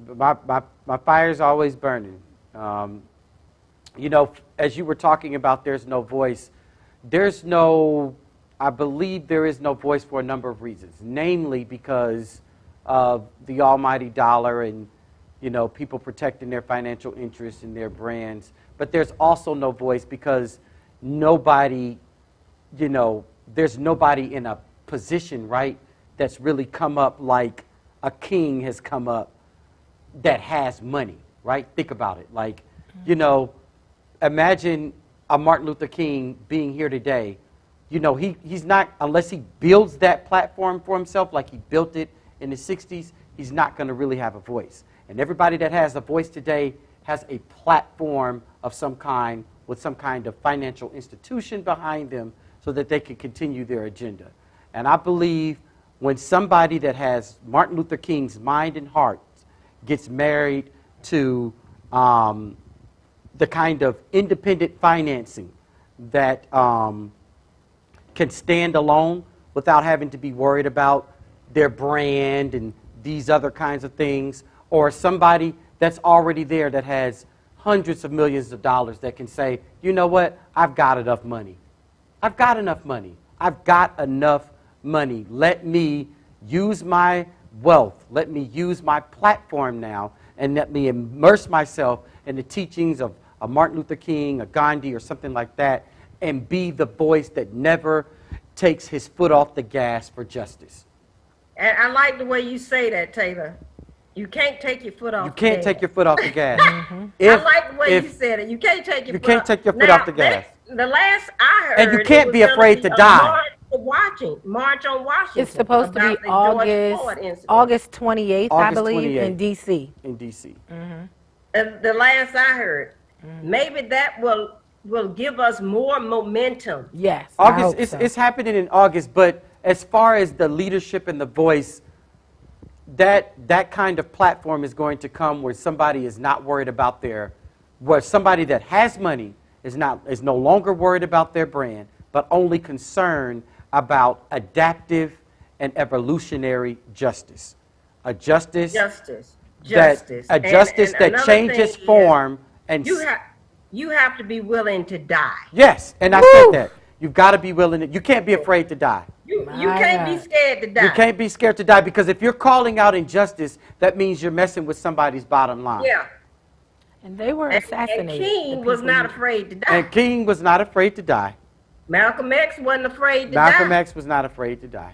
that. My fire's always burning. You know, as you were talking about, there's no voice. there's no, I believe there is no voice for a number of reasons, namely because of the almighty dollar and, you know, people protecting their financial interests and their brands. But there's also no voice because nobody, you know, there's nobody in a position, right, that's really come up like a king has come up that has money, right? Think about it. Like, you know, imagine a Martin Luther King being here today. You know, he's not, unless he builds that platform for himself like he built it in the 60s, he's not going to really have a voice. And everybody that has a voice today has a platform of some kind with some kind of financial institution behind them so that they can continue their agenda. And I believe when somebody that has Martin Luther King's mind and heart gets married to the kind of independent financing that can stand alone without having to be worried about their brand and these other kinds of things, or somebody that's already there that has hundreds of millions of dollars that can say, you know what, I've got enough money. I've got enough money. I've got enough money. Let me use my wealth. Let me use my platform now and let me immerse myself in the teachings of a Martin Luther King, a Gandhi, or something like that, and be the voice that never takes his foot off the gas for justice. And I like the way you say that, Taylor. You can't take your foot off the gas. You can't take your foot off the gas. I like the way you said it. You can't take your foot off the gas. The last I heard, and you can't be afraid to die. March on Washington. It's supposed to be August 28th, I believe, 28th. In D.C. In D.C. The last I heard, maybe that will give us more momentum. Yes, August. It's happening in August, but as far as the leadership and the voice, that kind of platform is going to come where somebody is not worried about where somebody that has money is no longer worried about their brand, but only concerned about adaptive and evolutionary justice. A justice that changes form and you have to be willing to die. Yes, and I said that. You've got to be willing to, you can't be afraid to die. You can't be scared to die. You can't be scared to die because if you're calling out injustice, that means you're messing with somebody's bottom line. Yeah. And they were assassinated. And King was not afraid to die. And King was not afraid to die. Malcolm X wasn't afraid to die. Malcolm X was not afraid to die.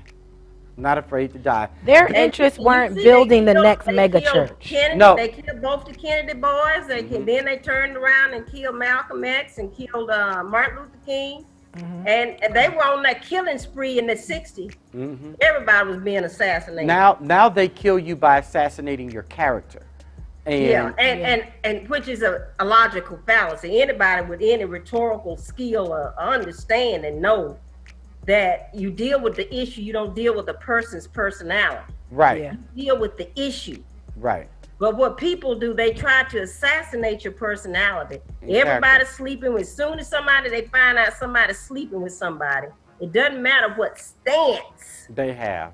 Not afraid to die. Their interests weren't building the next mega church. No. They killed both the Kennedy boys. Then they turned around and killed Malcolm X and killed Martin Luther King. And they were on that killing spree in the 60s. Everybody was being assassinated. Now they kill you by assassinating your character. And which is a logical fallacy. Anybody with any rhetorical skill or understand and know that you deal with the issue, you don't deal with the person's personality. Right. Yeah. You deal with the issue. Right. But what people do, they try to assassinate your personality. Everybody's sleeping with, as soon as they find out somebody's sleeping with somebody, it doesn't matter what stance they have,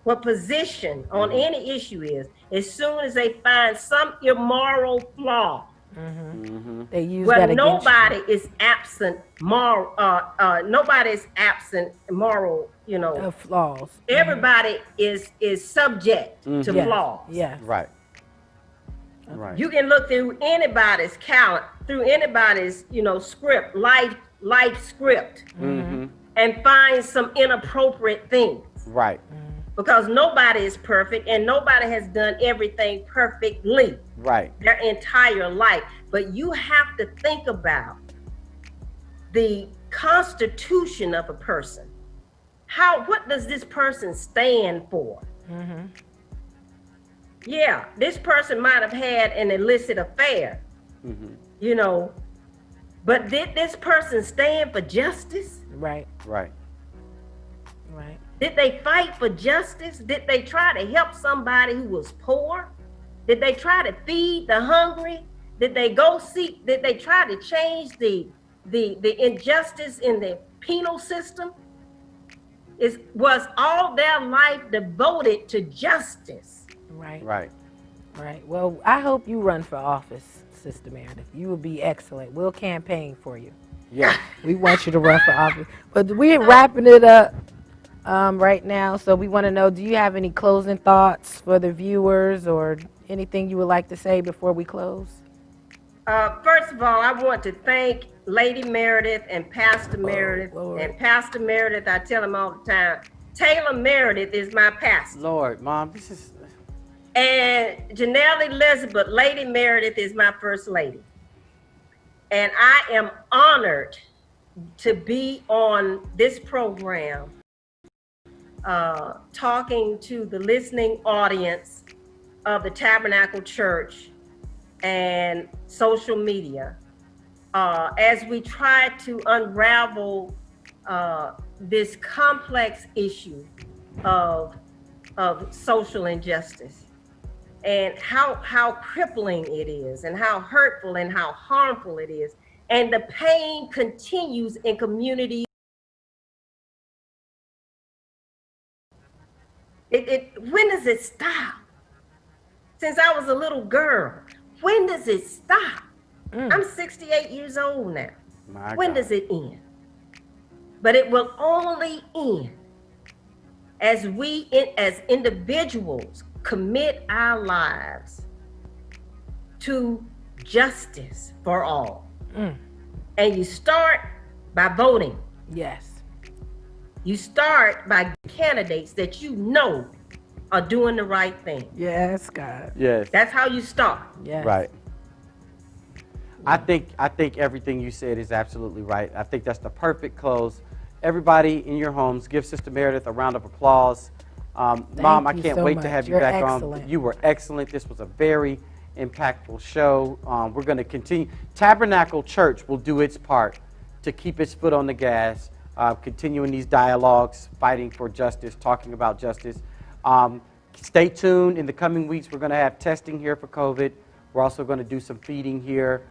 what position on any issue is, as soon as they find some immoral flaw, they use that against nobody is absent moral, nobody is absent moral, flaws. Everybody is subject to flaws. Yes. Right. Right. You can look through anybody's calendar, through anybody's, script, life script, and find some inappropriate things. Right. Because nobody is perfect and nobody has done everything perfectly. Right. Their entire life. But you have to think about the constitution of a person. What does this person stand for? Yeah, this person might have had an illicit affair, but did this person stand for justice? Right. Right. Right. Did they fight for justice? Did they try to help somebody who was poor? Did they try to feed the hungry? Did they try to change the injustice in the penal system? Was all their life devoted to justice? Right. Right. Right. Well, I hope you run for office, Sister Meredith. You will be excellent. We'll campaign for you. Yes. We want you to run for office. But we're wrapping it up right now. So we want to know, do you have any closing thoughts for the viewers or anything you would like to say before we close? First of all, I want to thank Lady Meredith and Pastor Meredith. Lord. And Pastor Meredith, I tell him all the time, Taylor Meredith is my pastor. Lord, Mom, this is... And Janelle Elizabeth, Lady Meredith is my first lady. And I am honored to be on this program, talking to the listening audience of the Tabernacle Church and social media, as we try to unravel this complex issue of social injustice, and how crippling it is, and how hurtful and how harmful it is. And the pain continues in communities. When does it stop? Since I was a little girl, when does it stop? I'm 68 years old now. When does it end? But it will only end as we, as individuals, commit our lives to justice for all. And you start by voting. Yes. You start by candidates that you know are doing the right thing. Yes, God. Yes. That's how you start. Yes. Right. I think everything you said is absolutely right. I think that's the perfect close. Everybody in your homes, give Sister Meredith a round of applause. Mom, I can't wait to have you back on. You were excellent. This was a very impactful show. We're going to continue. Tabernacle Church will do its part to keep its foot on the gas, continuing these dialogues, fighting for justice, talking about justice. Stay tuned. In the coming weeks, we're going to have testing here for COVID. We're also going to do some feeding here,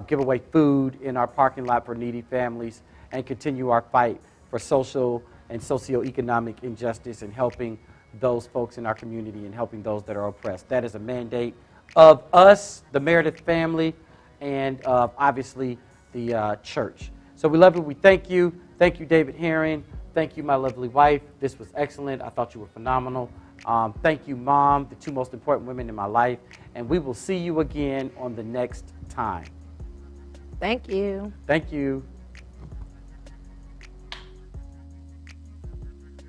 give away food in our parking lot for needy families, and continue our fight for social and socioeconomic injustice and helping those folks in our community and helping those that are oppressed. That is a mandate of us, the Meredith family, and obviously the church. So we love you. We thank you. Thank you, David Herring. Thank you, my lovely wife. This was excellent. I thought you were phenomenal. Thank you, Mom, the two most important women in my life. And we will see you again on the next time. Thank you. Thank you.